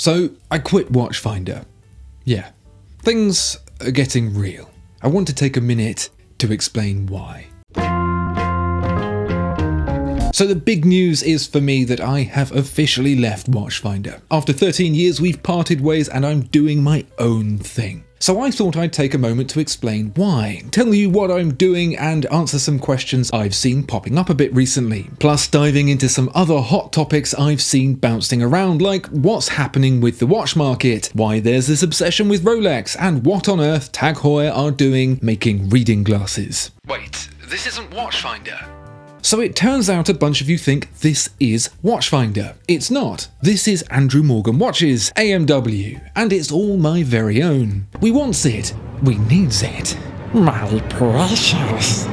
So, I quit Watchfinder. Yeah, things are getting real. I want to take a minute to explain why. So the big news is for me that I have officially left Watchfinder. After 13 years, we've parted ways and I'm doing my own thing. So I thought I'd take a moment to explain why, tell you what I'm doing and answer some questions I've seen popping up a bit recently, plus diving into some other hot topics I've seen bouncing around, like what's happening with the watch market, why there's this obsession with Rolex, and what on earth Tag Heuer are doing making reading glasses. Wait, this isn't Watchfinder. So it turns out a bunch of you think this is Watchfinder. It's not. This is Andrew Morgan Watches, AMW, and it's all my very own. We wants it. We needs it. My precious.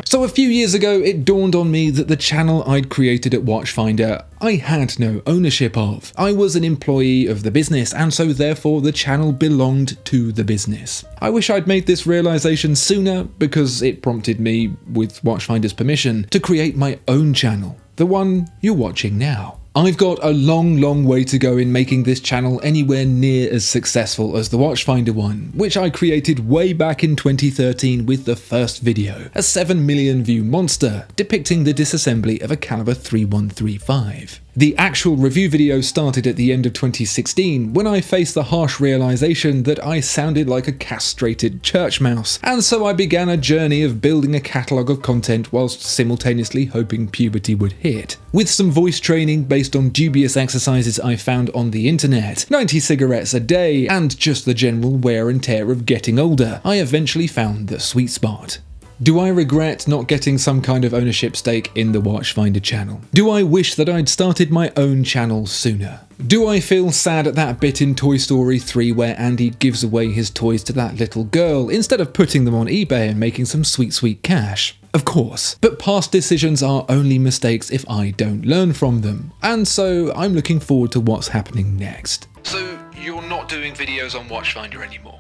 So a few years ago, it dawned on me that the channel I'd created at Watchfinder, I had no ownership of. I was an employee of the business, and so therefore the channel belonged to the business. I wish I'd made this realization sooner, because it prompted me, with Watchfinder's permission, to create my own channel, the one you're watching now. I've got a long way to go in making this channel anywhere near as successful as the Watchfinder one, which I created way back in 2013 with the first video, a 7 million view monster depicting the disassembly of a caliber 3135. The actual review video started at the end of 2016 when I faced the harsh realization that I sounded like a castrated church mouse, and so I began a journey of building a catalogue of content whilst simultaneously hoping puberty would hit. With some voice training based on dubious exercises I found on the internet, 90 cigarettes a day, and just the general wear and tear of getting older, I eventually found the sweet spot. Do I regret not getting some kind of ownership stake in the Watchfinder channel? Do I wish that I'd started my own channel sooner? Do I feel sad at that bit in Toy Story 3 where Andy gives away his toys to that little girl instead of putting them on eBay and making some sweet cash? Of course, but past decisions are only mistakes if I don't learn from them, and so I'm looking forward to what's happening next. So you're not doing videos on Watchfinder anymore?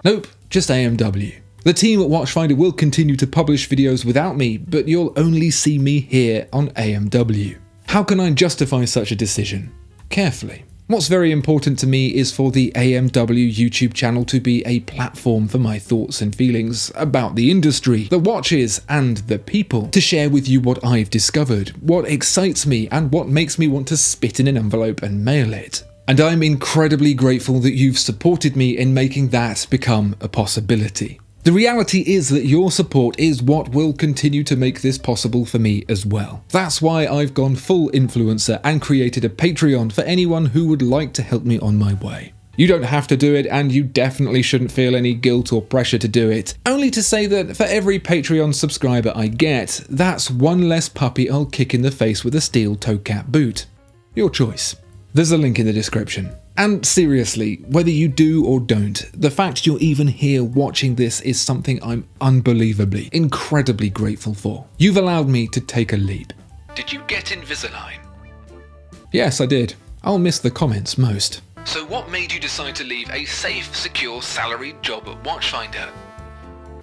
Nope, just AMW. The team at Watchfinder will continue to publish videos without me, but you'll only see me here on AMW. How can I justify such a decision? Carefully. What's very important to me is for the AMW YouTube channel to be a platform for my thoughts and feelings about the industry, the watches, and the people, to share with you what I've discovered, what excites me, and what makes me want to spit in an envelope and mail it. And I'm incredibly grateful that you've supported me in making that become a possibility. The reality is that your support is what will continue to make this possible for me as well. That's why I've gone full influencer and created a Patreon for anyone who would like to help me on my way. You don't have to do it, and you definitely shouldn't feel any guilt or pressure to do it. Only to say that for every Patreon subscriber I get, that's one less puppy I'll kick in the face with a steel toe cap boot. Your choice. There's a link in the description. And seriously, whether you do or don't, the fact you're even here watching this is something I'm unbelievably, incredibly grateful for. You've allowed me to take a leap. Did you get Invisalign? Yes, I did. I'll miss the comments most. So what made you decide to leave a safe, secure, salaried job at Watchfinder?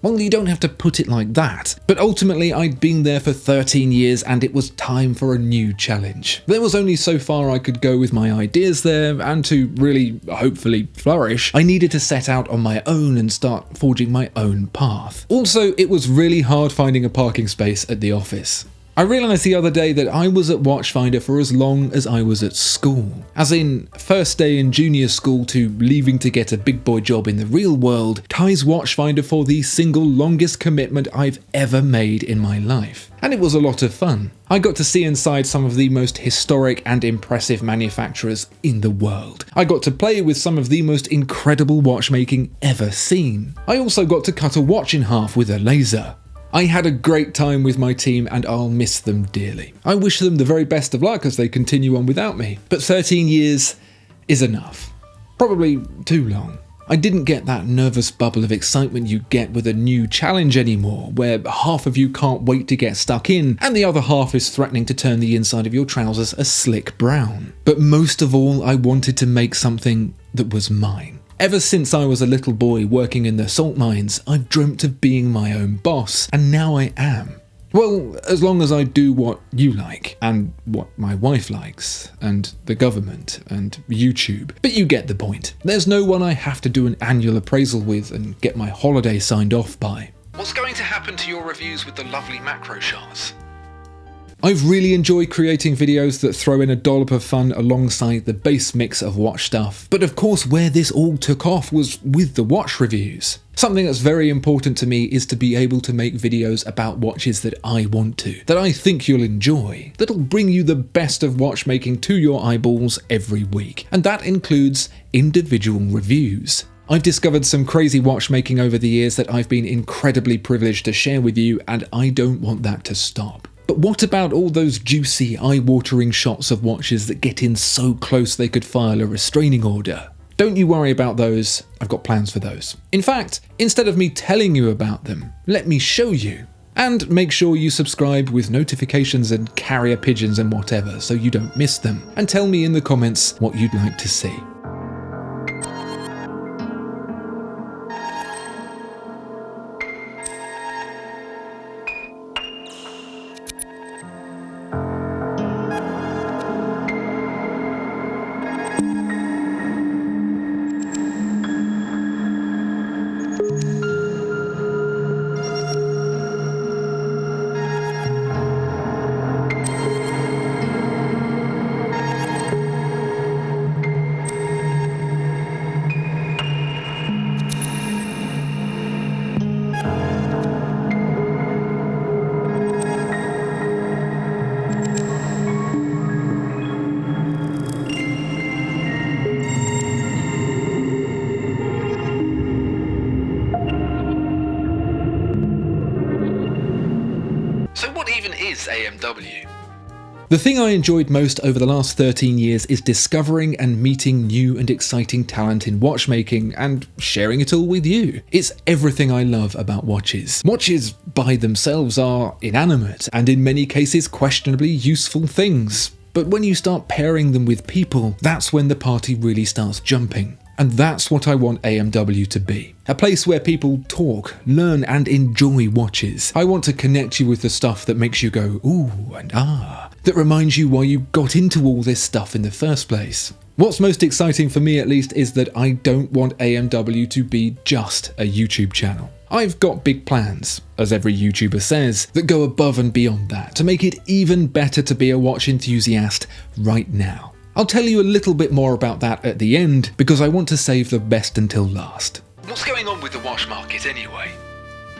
Well, you don't have to put it like that, but ultimately I'd been there for 13 years and it was time for a new challenge. There was only so far I could go with my ideas there, and to really, hopefully, flourish, I needed to set out on my own and start forging my own path. Also, it was really hard finding a parking space at the office. I realised the other day that I was at Watchfinder for as long as I was at school. As in, first day in junior school to leaving to get a big boy job in the real world ties Watchfinder for the single longest commitment I've ever made in my life. And it was a lot of fun. I got to see inside some of the most historic and impressive manufacturers in the world. I got to play with some of the most incredible watchmaking ever seen. I also got to cut a watch in half with a laser. I had a great time with my team and I'll miss them dearly. I wish them the very best of luck as they continue on without me. But 13 years is enough. Probably too long. I didn't get that nervous bubble of excitement you get with a new challenge anymore, where half of you can't wait to get stuck in and the other half is threatening to turn the inside of your trousers a slick brown. But most of all, I wanted to make something that was mine. Ever since I was a little boy working in the salt mines, I've dreamt of being my own boss, and now I am. Well, as long as I do what you like, and what my wife likes, and the government, and YouTube. But you get the point. There's no one I have to do an annual appraisal with and get my holiday signed off by. What's going to happen to your reviews with the lovely macro shots? I've really enjoyed creating videos that throw in a dollop of fun alongside the base mix of watch stuff. But of course, where this all took off was with the watch reviews. Something that's very important to me is to be able to make videos about watches that I want to, that I think you'll enjoy, that'll bring you the best of watchmaking to your eyeballs every week. And that includes individual reviews. I've discovered some crazy watchmaking over the years that I've been incredibly privileged to share with you, and I don't want that to stop. But what about all those juicy, eye-watering shots of watches that get in so close they could file a restraining order? Don't you worry about those, I've got plans for those. In fact, instead of me telling you about them, let me show you. And make sure you subscribe with notifications and carrier pigeons and whatever so you don't miss them. And tell me in the comments what you'd like to see. So what even is AMW? The thing I enjoyed most over the last 13 years is discovering and meeting new and exciting talent in watchmaking and sharing it all with you. It's everything I love about watches. Watches by themselves are inanimate and in many cases questionably useful things. But when you start pairing them with people, that's when the party really starts jumping. And that's what I want AMW to be. A place where people talk, learn and enjoy watches. I want to connect you with the stuff that makes you go ooh and ah, that reminds you why you got into all this stuff in the first place. What's most exciting for me at least is that I don't want AMW to be just a YouTube channel. I've got big plans, as every YouTuber says, that go above and beyond that to make it even better to be a watch enthusiast right now. I'll tell you a little bit more about that at the end, because I want to save the best until last. What's going on with the watch market anyway?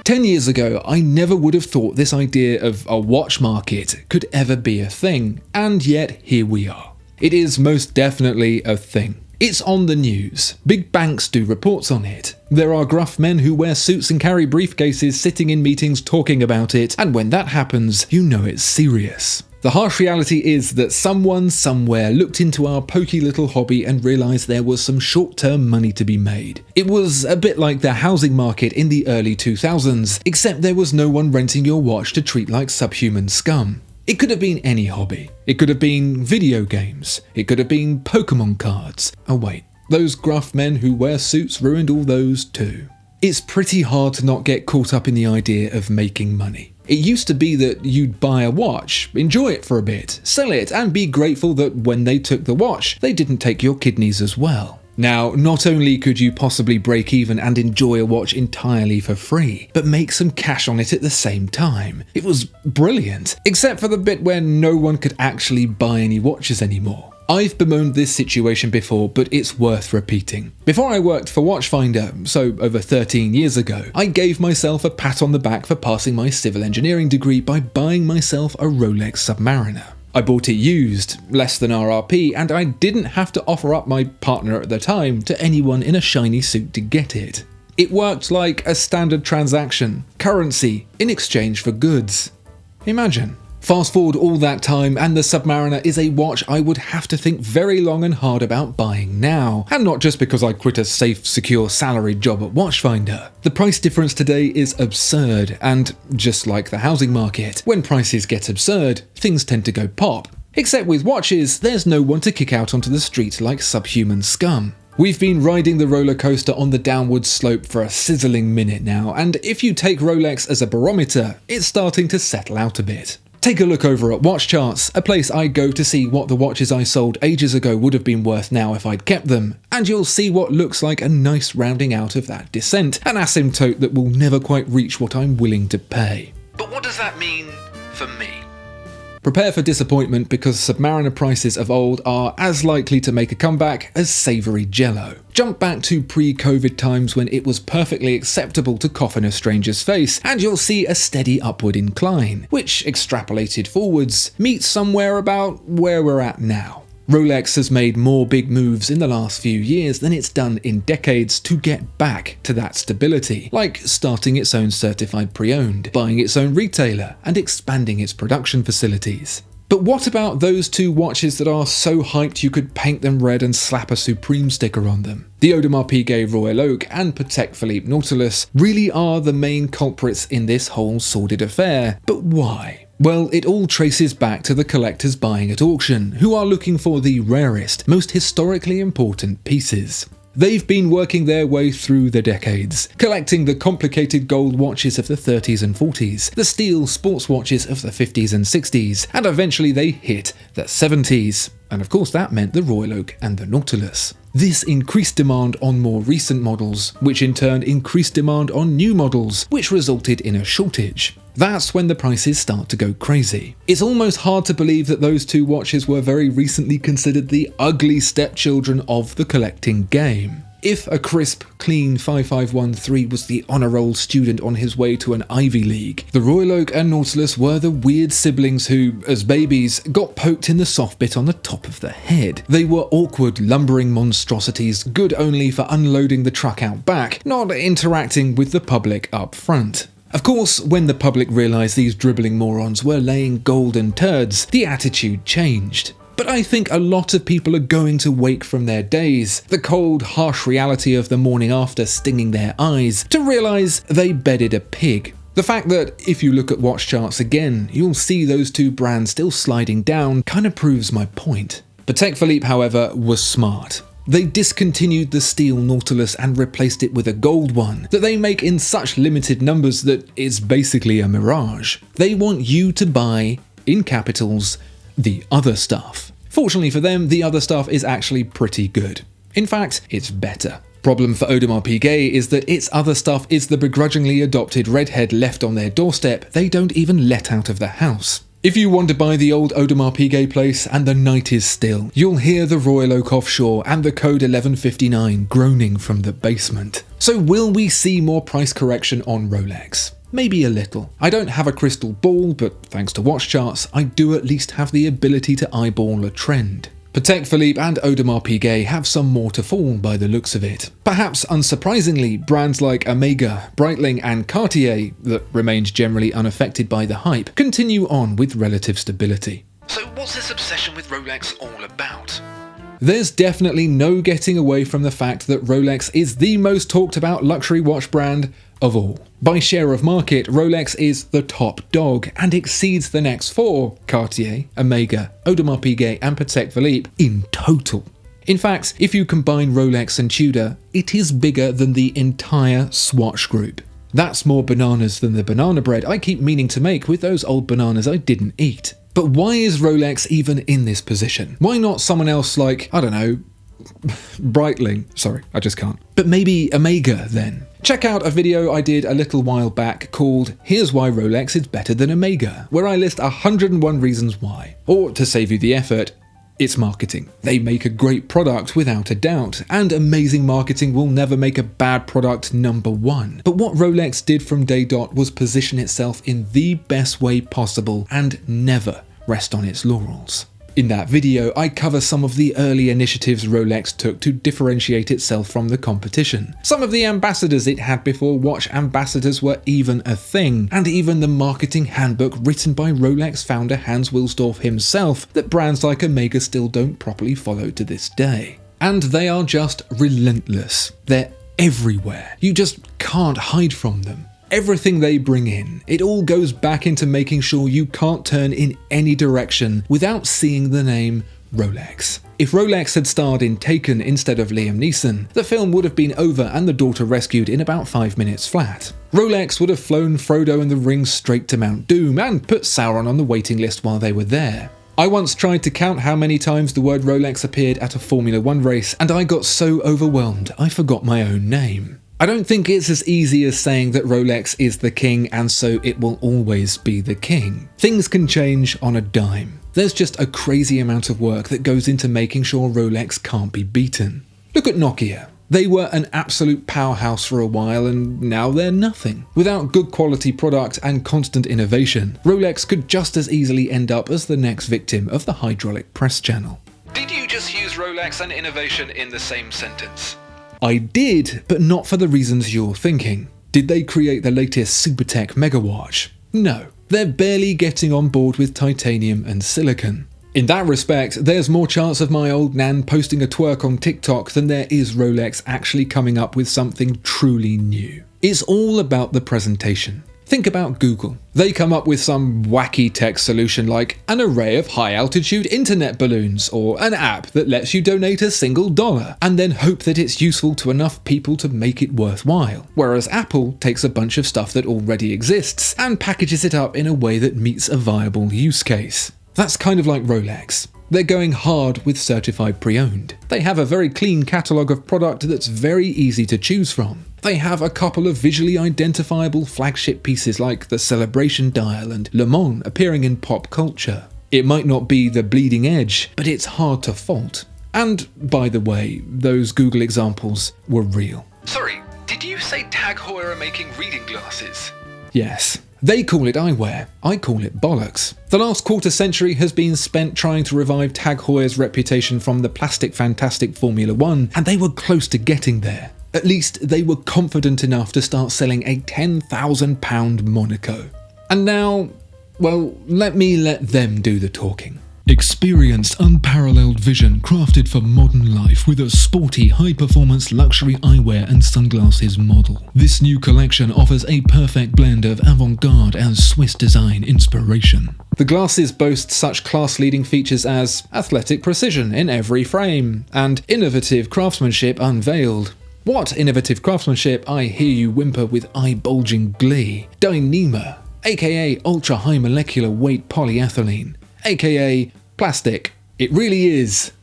10 years ago, I never would have thought this idea of a watch market could ever be a thing, and yet here we are. It is most definitely a thing. It's on the news. Big banks do reports on it. There are gruff men who wear suits and carry briefcases sitting in meetings talking about it, and when that happens, you know it's serious. The harsh reality is that someone somewhere looked into our pokey little hobby and realised there was some short-term money to be made. It was a bit like the housing market in the early 2000s, except there was no one renting your watch to treat like subhuman scum. It could have been any hobby. It could have been video games. It could have been Pokemon cards. Oh wait, those gruff men who wear suits ruined all those too. It's pretty hard to not get caught up in the idea of making money. It used to be that you'd buy a watch, enjoy it for a bit, sell it, and be grateful that when they took the watch, they didn't take your kidneys as well. Now, not only could you possibly break even and enjoy a watch entirely for free, but make some cash on it at the same time. It was brilliant, except for the bit where no one could actually buy any watches anymore. I've bemoaned this situation before, but it's worth repeating. Before I worked for Watchfinder, so over 13 years ago, I gave myself a pat on the back for passing my civil engineering degree by buying myself a Rolex Submariner. I bought it used, less than RRP, and I didn't have to offer up my partner at the time to anyone in a shiny suit to get it. It worked like a standard transaction, currency in exchange for goods. Imagine. Fast forward all that time and the Submariner is a watch I would have to think very long and hard about buying now. And not just because I quit a safe, secure salaried job at Watchfinder. The price difference today is absurd, and just like the housing market, when prices get absurd, things tend to go pop. Except with watches, there's no one to kick out onto the street like subhuman scum. We've been riding the roller coaster on the downward slope for a sizzling minute now, and if you take Rolex as a barometer, it's starting to settle out a bit. Take a look over at Watch Charts, a place I go to see what the watches I sold ages ago would have been worth now if I'd kept them, and you'll see what looks like a nice rounding out of that descent, an asymptote that will never quite reach what I'm willing to pay. But what does that mean for me? Prepare for disappointment, because Submariner prices of old are as likely to make a comeback as savoury jello. Jump back to pre-COVID times when it was perfectly acceptable to cough in a stranger's face, and you'll see a steady upward incline, which, extrapolated forwards, meets somewhere about where we're at now. Rolex has made more big moves in the last few years than it's done in decades to get back to that stability, like starting its own certified pre-owned, buying its own retailer, and expanding its production facilities. But what about those two watches that are so hyped you could paint them red and slap a Supreme sticker on them? The Audemars Piguet Royal Oak and Patek Philippe Nautilus really are the main culprits in this whole sordid affair, but why? Well, it all traces back to the collectors buying at auction, who are looking for the rarest, most historically important pieces. They've been working their way through the decades, collecting the complicated gold watches of the 30s and 40s, the steel sports watches of the 50s and 60s, and eventually they hit the 70s. And of course that meant the Royal Oak and the Nautilus. This increased demand on more recent models, which in turn increased demand on new models, which resulted in a shortage. That's when the prices start to go crazy. It's almost hard to believe that those two watches were very recently considered the ugly stepchildren of the collecting game. If a crisp, clean 5513 was the honour roll student on his way to an Ivy League, the Royal Oak and Nautilus were the weird siblings who, as babies, got poked in the soft bit on the top of the head. They were awkward, lumbering monstrosities, good only for unloading the truck out back, not interacting with the public up front. Of course, when the public realised these dribbling morons were laying golden turds, the attitude changed. But I think a lot of people are going to wake from their daze, the cold, harsh reality of the morning after stinging their eyes, to realise they bedded a pig. The fact that, if you look at Watch Charts again, you'll see those two brands still sliding down kind of proves my point. Patek Philippe, however, was smart. They discontinued the steel Nautilus and replaced it with a gold one that they make in such limited numbers that it's basically a mirage. They want you to buy, in capitals, the other stuff. Fortunately for them, the other stuff is actually pretty good. In fact, it's better. Problem for Audemars Piguet is that its other stuff is the begrudgingly adopted redhead left on their doorstep they don't even let out of the house. If you wander by the old Audemars Piguet place and the night is still, you'll hear the Royal Oak offshore and the code 1159 groaning from the basement. So will we see more price correction on Rolex? Maybe a little. I don't have a crystal ball, but thanks to Watch Charts, I do at least have the ability to eyeball a trend. Patek Philippe and Audemars Piguet have some more to fall by the looks of it. Perhaps unsurprisingly, brands like Omega, Breitling and Cartier, that remains generally unaffected by the hype, continue on with relative stability. So what's this obsession with Rolex all about? There's definitely no getting away from the fact that Rolex is the most talked about luxury watch brand of all. By share of market, Rolex is the top dog and exceeds the next four, Cartier, Omega, Audemars Piguet and Patek Philippe, in total. In fact, if you combine Rolex and Tudor, it is bigger than the entire Swatch group. That's more bananas than the banana bread I keep meaning to make with those old bananas I didn't eat. But why is Rolex even in this position? Why not someone else like, I don't know, Breitling? Sorry, I just can't. But maybe Omega then. Check out a video I did a little while back called Here's Why Rolex is Better Than Omega, where I list 101 reasons why. Or, to save you the effort, it's marketing. They make a great product without a doubt, and amazing marketing will never make a bad product number one. But what Rolex did from day dot was position itself in the best way possible and never rest on its laurels. In that video, I cover some of the early initiatives Rolex took to differentiate itself from the competition, some of the ambassadors it had before watch ambassadors were even a thing, and even the marketing handbook written by Rolex founder Hans Wilsdorf himself that brands like Omega still don't properly follow to this day. And they are just relentless. They're everywhere. You just can't hide from them. Everything they bring in, it all goes back into making sure you can't turn in any direction without seeing the name Rolex. If Rolex had starred in Taken instead of Liam Neeson, the film would have been over and the daughter rescued in about 5 minutes flat. Rolex would have flown Frodo and the ring straight to Mount Doom and put Sauron on the waiting list while they were there. I once tried to count how many times the word Rolex appeared at a Formula 1 race, and I got so overwhelmed I forgot my own name. I don't think it's as easy as saying that Rolex is the king and so it will always be the king. Things can change on a dime. There's just a crazy amount of work that goes into making sure Rolex can't be beaten. Look at Nokia. They were an absolute powerhouse for a while and now they're nothing. Without good quality product and constant innovation, Rolex could just as easily end up as the next victim of the hydraulic press channel. Did you just use Rolex and innovation in the same sentence? I did, but not for the reasons you're thinking. Did they create the latest Supertech megawatch? No, they're barely getting on board with titanium and silicon. In that respect, there's more chance of my old nan posting a twerk on TikTok than there is Rolex actually coming up with something truly new. It's all about the presentation. Think about Google. They come up with some wacky tech solution like an array of high-altitude internet balloons or an app that lets you donate $1 and then hope that it's useful to enough people to make it worthwhile. Whereas Apple takes a bunch of stuff that already exists and packages it up in a way that meets a viable use case. That's kind of like Rolex. They're going hard with certified pre-owned. They have a very clean catalogue of product that's very easy to choose from. They have a couple of visually identifiable flagship pieces like the Celebration Dial and Le Mans appearing in pop culture. It might not be the bleeding edge, but it's hard to fault. And, by the way, those Google examples were real. Sorry, did you say Tag Heuer are making reading glasses? Yes. They call it eyewear, I call it bollocks. The last quarter century has been spent trying to revive Tag Heuer's reputation from the plastic fantastic Formula 1, and they were close to getting there. At least they were confident enough to start selling a £10,000 Monaco. And now, well, let them do the talking. Experienced, unparalleled vision crafted for modern life with a sporty, high-performance luxury eyewear and sunglasses model. This new collection offers a perfect blend of avant-garde and Swiss design inspiration. The glasses boast such class-leading features as athletic precision in every frame and innovative craftsmanship unveiled. What innovative craftsmanship, I hear you whimper with eye-bulging glee. Dyneema, aka ultra-high molecular weight polyethylene, aka plastic. It really is.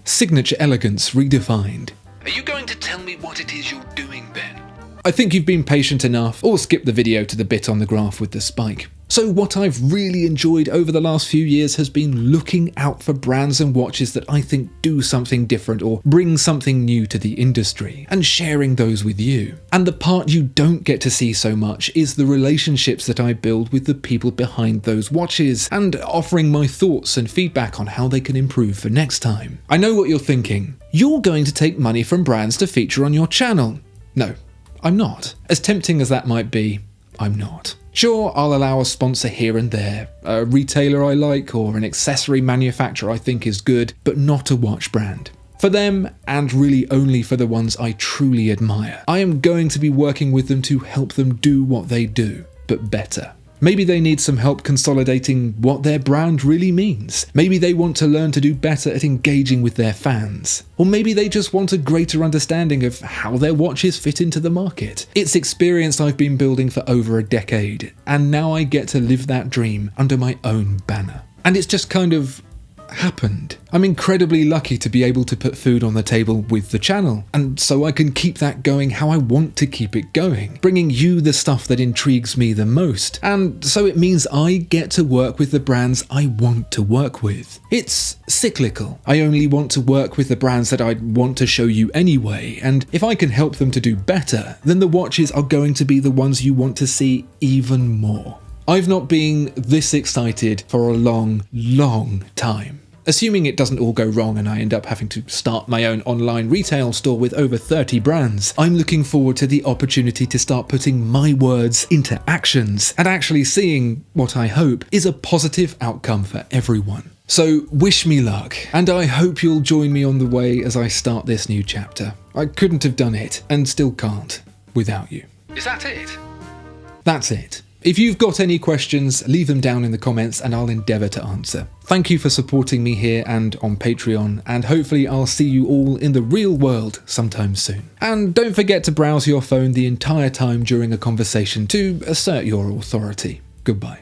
Signature elegance redefined. Are you going to tell me what it is you're doing, Ben? I think you've been patient enough, or skip the video to the bit on the graph with the spike. So what I've really enjoyed over the last few years has been looking out for brands and watches that I think do something different or bring something new to the industry, and sharing those with you. And the part you don't get to see so much is the relationships that I build with the people behind those watches, and offering my thoughts and feedback on how they can improve for next time. I know what you're thinking. You're going to take money from brands to feature on your channel. No, I'm not. As tempting as that might be, I'm not. Sure, I'll allow a sponsor here and there, a retailer I like or an accessory manufacturer I think is good, but not a watch brand. For them, and really only for the ones I truly admire, I am going to be working with them to help them do what they do, but better. Maybe they need some help consolidating what their brand really means. Maybe they want to learn to do better at engaging with their fans. Or maybe they just want a greater understanding of how their watches fit into the market. It's experience I've been building for over a decade, and now I get to live that dream under my own banner. And it's just kind of happened. I'm incredibly lucky to be able to put food on the table with the channel, and so I can keep that going how I want to keep it going, bringing you the stuff that intrigues me the most, and so it means I get to work with the brands I want to work with. It's cyclical. I only want to work with the brands that I'd want to show you anyway, and if I can help them to do better, then the watches are going to be the ones you want to see even more. I've not been this excited for a long, long time. Assuming it doesn't all go wrong and I end up having to start my own online retail store with over 30 brands, I'm looking forward to the opportunity to start putting my words into actions and actually seeing what I hope is a positive outcome for everyone. So wish me luck, and I hope you'll join me on the way as I start this new chapter. I couldn't have done it, and still can't, without you. Is that it? That's it. If you've got any questions, leave them down in the comments and I'll endeavour to answer. Thank you for supporting me here and on Patreon, and hopefully I'll see you all in the real world sometime soon. And don't forget to browse your phone the entire time during a conversation to assert your authority. Goodbye.